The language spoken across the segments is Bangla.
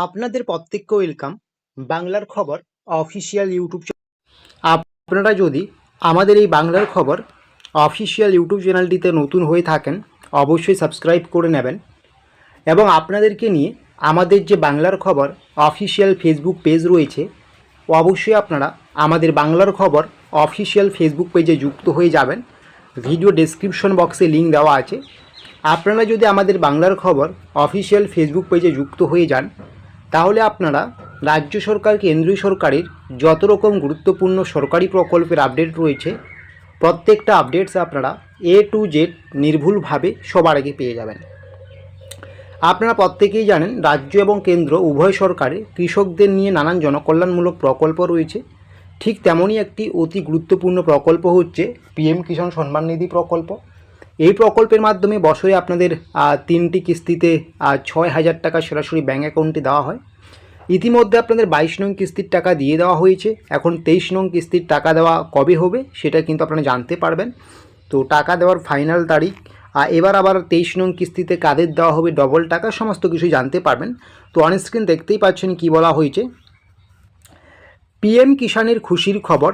আপনাদের প্রত্যেককে ওয়েলকাম বাংলার খবর অফিসিয়াল ইউটিউব চ্যানেল। আপনারা যদি আমাদের এই বাংলার খবর অফিসিয়াল ইউটিউব চ্যানেলটিতে নতুন হয়ে থাকেন অবশ্যই সাবস্ক্রাইব করে নেবেন এবং আপনাদেরকে নিয়ে আমাদের যে বাংলার খবর অফিসিয়াল ফেসবুক পেজ রয়েছে অবশ্যই আপনারা আমাদের বাংলার খবর অফিসিয়াল ফেসবুক পেজে যুক্ত হয়ে যাবেন। ভিডিও ডেসক্রিপশন বক্সে লিঙ্ক দেওয়া আছে। আপনারা যদি আমাদের বাংলার খবর অফিসিয়াল ফেসবুক পেজে যুক্ত হয়ে যান তাহলে আপনারা রাজ্য সরকার কেন্দ্রীয় সরকারের যত রকম গুরুত্বপূর্ণ সরকারি প্রকল্পের আপডেট রয়েছে প্রত্যেকটা আপডেটস আপনারা A to Z নির্ভুলভাবে সবার আগে পেয়ে যাবেন। আপনারা প্রত্যেকেই জানেন রাজ্য এবং কেন্দ্র উভয় সরকারে কৃষকদের নিয়ে নানান জনকল্যাণমূলক প্রকল্প রয়েছে। ঠিক তেমনই একটি অতি গুরুত্বপূর্ণ প্রকল্প হচ্ছে PM কিষাণ সম্মান নিধি প্রকল্প। এই প্রকল্পের মাধ্যমে বছরে আপনাদের 3টি কিস্তিতে 6,000 টাকা সরাসরি ব্যাঙ্ক অ্যাকাউন্টে দেওয়া হয়। ইতিমধ্যে আপনাদের 22 নং কিস্তির টাকা দিয়ে দেওয়া হয়েছে। এখন 23 নং কিস্তির টাকা দেওয়া কবে হবে সেটা কিন্তু আপনারা জানতে পারবেন। তো টাকা দেওয়ার ফাইনাল তারিখ এবার আবার 23 নং কিস্তিতে কাদের দেওয়া হবে ডবল টাকা সমস্ত কিছু জানতে পারবেন। তো অনস্ক্রিন দেখতেই পাচ্ছেন কি বলা হয়েছে। PM কিষাণের খুশির খবর,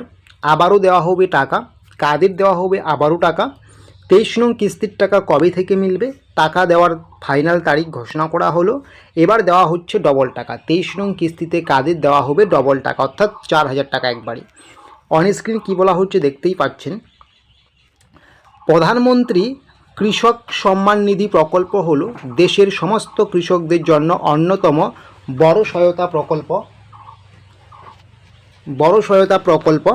আবারও দেওয়া হবে টাকা। কাদের দেওয়া হবে আবারও টাকা। 23 নং কিস্তির টাকা কবে থেকে মিলবে টাকা দেওয়ার ফাইনাল তারিখ ঘোষণা করা হলো। এবার দেওয়া হচ্ছে ডবল টাকা। 23 নং কিস্তিতে কাদের দেওয়া হবে ডবল টাকা অর্থাৎ 4,000 টাকা একবারে। অনস্ক্রিন কি বলা হচ্ছে দেখতেই পাচ্ছেন। প্রধানমন্ত্রী কৃষক সম্মান নিধি প্রকল্প হলো দেশের সমস্ত কৃষকদের জন্য অন্যতম বড় সহায়তা প্রকল্প।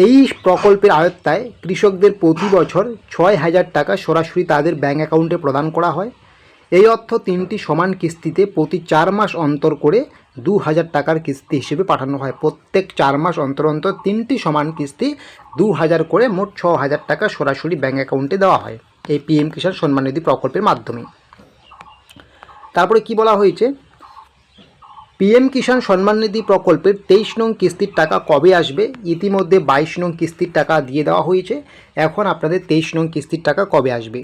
এই প্রকল্পের আওতায় কৃষকদের প্রতি বছর 6,000 টাকা সরাসরি তাদের ব্যাঙ্ক অ্যাকাউন্টে প্রদান করা হয়। এই অর্থ 3টি সমান কিস্তিতে প্রতি 4 মাস অন্তর করে 2,000 টাকার কিস্তি হিসেবে পাঠানো হয়। প্রত্যেক 4 মাস অন্তর অন্তর 3টি সমান কিস্তি 2,000 করে মোট 6,000 টাকা সরাসরি ব্যাঙ্ক অ্যাকাউন্টে দেওয়া হয় এই PM কিষাণ সম্মান নিধি প্রকল্পের মাধ্যমে। তারপরে কি বলা হয়েছে, PM কিষাণ সম্মান নিধি প্রকল্পের 23 নং কিস্তির টাকা কবে আসবে। ইতিমধ্যে 22 নং কিস্তির টাকা দিয়ে দেওয়া হয়েছে। এখন আপনাদের 23 নং কিস্তির টাকা কবে আসবে।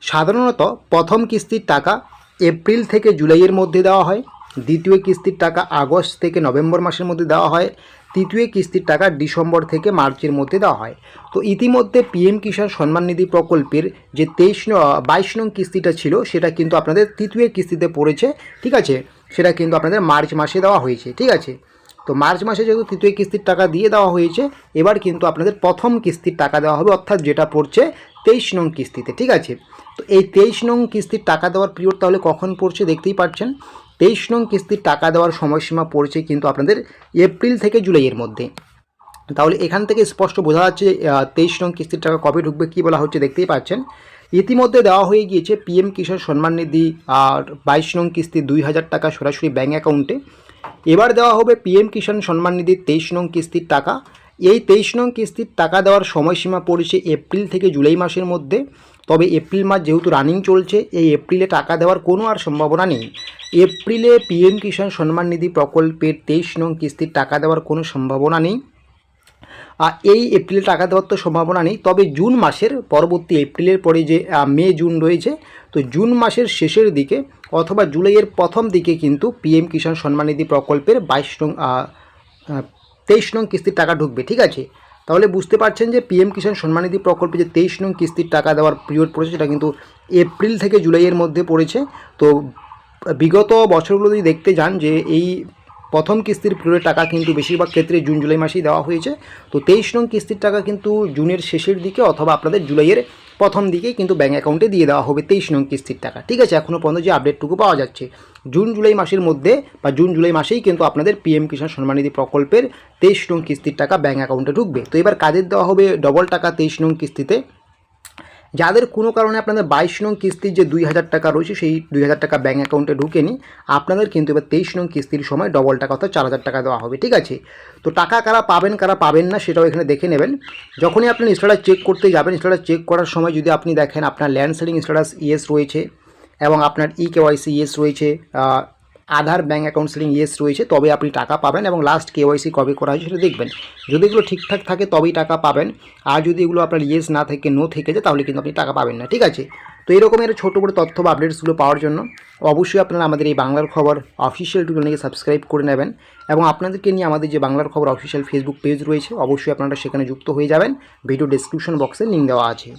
সাধারণত প্রথম কিস্তির টাকা এপ্রিল থেকে জুলাইয়ের মধ্যে দেওয়া হয়। দ্বিতীয় কিস্তির টাকা আগস্ট থেকে নভেম্বর মাসের মধ্যে দেওয়া হয়। তৃতীয় কিস্তির টাকা ডিসেম্বর থেকে মার্চের মধ্যে দেওয়া হয়। তো ইতিমধ্যে PM কিষাণ সম্মান নিধি প্রকল্পের যে 22 নং কিস্তিটা ছিল সেটা কিন্তু আপনাদের তৃতীয় কিস্তিতে পড়েছে, ঠিক আছে। সেটা কিন্তু আপনাদের মার্চ মাসে দেওয়া হয়েছে, ঠিক আছে। তো মার্চ মাসে যেহেতু তৃতীয় কিস্তির টাকা দিয়ে দেওয়া হয়েছে এবার কিন্তু আপনাদের প্রথম কিস্তির টাকা দেওয়া হবে অর্থাৎ যেটা পড়ছে 23 নং কিস্তিতে, ঠিক আছে। তো এই 23 নং কিস্তির টাকা দেওয়ার পিরিয়ড তাহলে কখন পড়ছে দেখতেই পাচ্ছেন। 23 নং কিস্তির টাকা দেওয়ার সময়সীমা পড়ছে কিন্তু আপনাদের এপ্রিল থেকে জুলাইয়ের মধ্যে। তাহলে এখান থেকে স্পষ্ট বোঝা যাচ্ছে 23 নং কিস্তির টাকা কবে ঢুকবে কী বলা হচ্ছে দেখতেই পাচ্ছেন। ইতিমধ্যে দেওয়া হয়ে গিয়েছে PM কিষাণ সম্মান নিধি আর 22 নং কিস্তি 2,000 টাকা সরাসরি ব্যাঙ্ক অ্যাকাউন্টে। এবার দেওয়া হবে PM কিষাণ সম্মান নিধির 23 নং কিস্তির টাকা। এই 23 নং কিস্তির টাকা দেওয়ার সময়সীমা পড়েছে এপ্রিল থেকে জুলাই মাসের মধ্যে। তবে এপ্রিল মাস যেহেতু রানিং চলছে এই এপ্রিলে টাকা দেওয়ার কোনো আর সম্ভাবনা নেই। এপ্রিলে PM কিষাণ সম্মান নিধি প্রকল্পের 23 নং কিস্তির টাকা দেওয়ার কোনো সম্ভাবনা নেই। এই এপ্রিলে টাকা দেওয়ার তো সম্ভাবনা নেই। তবে জুন মাসের পরবর্তী এপ্রিলের পরে যে মে জুন রয়েছে তো জুন মাসের শেষের দিকে অথবা জুলাইয়ের প্রথম দিকে কিন্তু PM কিষাণ সম্মান নিধি প্রকল্পের 23 নং কিস্তির টাকা ঢুকবে, ঠিক আছে। তাহলে বুঝতে পারছেন যে PM কিষাণ সম্মান নিধি প্রকল্পে যে 23 নং কিস্তির টাকা দেওয়ার পিরিয়ড পড়েছে সেটা কিন্তু এপ্রিল থেকে জুলাইয়ের মধ্যে পড়েছে। তো বিগত বছরগুলো যদি দেখতে যান যে এই প্রথম কিস্তির পিরিয়ডের টাকা কিন্তু বেশিরভাগ ক্ষেত্রে জুন জুলাই মাসেই দেওয়া হয়েছে। তো 23 নং কিস্তির টাকা কিন্তু জুনের শেষের দিকে অথবা আপনাদের জুলাইয়ের প্রথম দিকেই কিন্তু ব্যাঙ্ক অ্যাকাউন্টে দিয়ে দেওয়া হবে 23 নং কিস্তির টাকা, ঠিক আছে। এখনও পর্যন্ত যে আপডেটটুকু পাওয়া যাচ্ছে জুন জুলাই মাসের মধ্যে বা জুন জুলাই মাসেই কিন্তু আপনাদের PM কিষাণ সম্মান নিধি প্রকল্পের 23 নং কিস্তির টাকা ব্যাঙ্ক অ্যাকাউন্টে ঢুকবে। তো এবার কাদের দেওয়া হবে ডবল টাকা 23 নং কিস্তিতে। যাদের কোনো কারণে আপনাদের 22 নং কিস্তির যে 2,000 টাকা রয়েছে সেই 2,000 টাকা ব্যাঙ্ক অ্যাকাউন্টে ঢুকেনি আপনাদের কিন্তু এবার 23 নং কিস্তির সময় ডবল টাকা অর্থাৎ 4,000 টাকা দেওয়া হবে, ঠিক আছে। তো টাকা কারা পাবেন না সেটাও এখানে দেখে নেবেন। যখনই আপনি স্ট্যাটাস চেক করতে যাবেন স্ট্যাটাস চেক করার সময় যদি আপনি দেখেন আপনার ল্যান্ড সেলিং স্ট্যাটাস ইয়েস রয়েছে এবং আপনার KYC ইয়েস রয়েছে, আধার ব্যাঙ্ক অ্যাকাউন্ট সেলিং ইয়েস রয়েছে তবে আপনি টাকা পাবেন এবং লাস্ট KYC কবে করা হয়েছে সেটা দেখবেন। যদি এগুলো ঠিকঠাক থাকে তবেই টাকা পাবেন। আর যদি এগুলো আপনার ইয়েস না থেকে নো থেকে যায় তাহলে কিন্তু আপনি টাকা পাবেন না, ঠিক আছে। তো এই রকমের ছোটো বড়ো তথ্য বা আপডেটসগুলো পাওয়ার জন্য অবশ্যই আপনারা আমাদের এই বাংলার খবর অফিসিয়াল চ্যানেলকে সাবস্ক্রাইব করে নেবেন এবং আপনাদেরকে নিয়ে আমাদের যে বাংলার খবর অফিসিয়াল ফেসবুক পেজ রয়েছে অবশ্যই আপনারা সেখানে যুক্ত হয়ে যাবেন। ভিডিও ডেসক্রিপশন বক্সে লিঙ্ক দেওয়া আছে।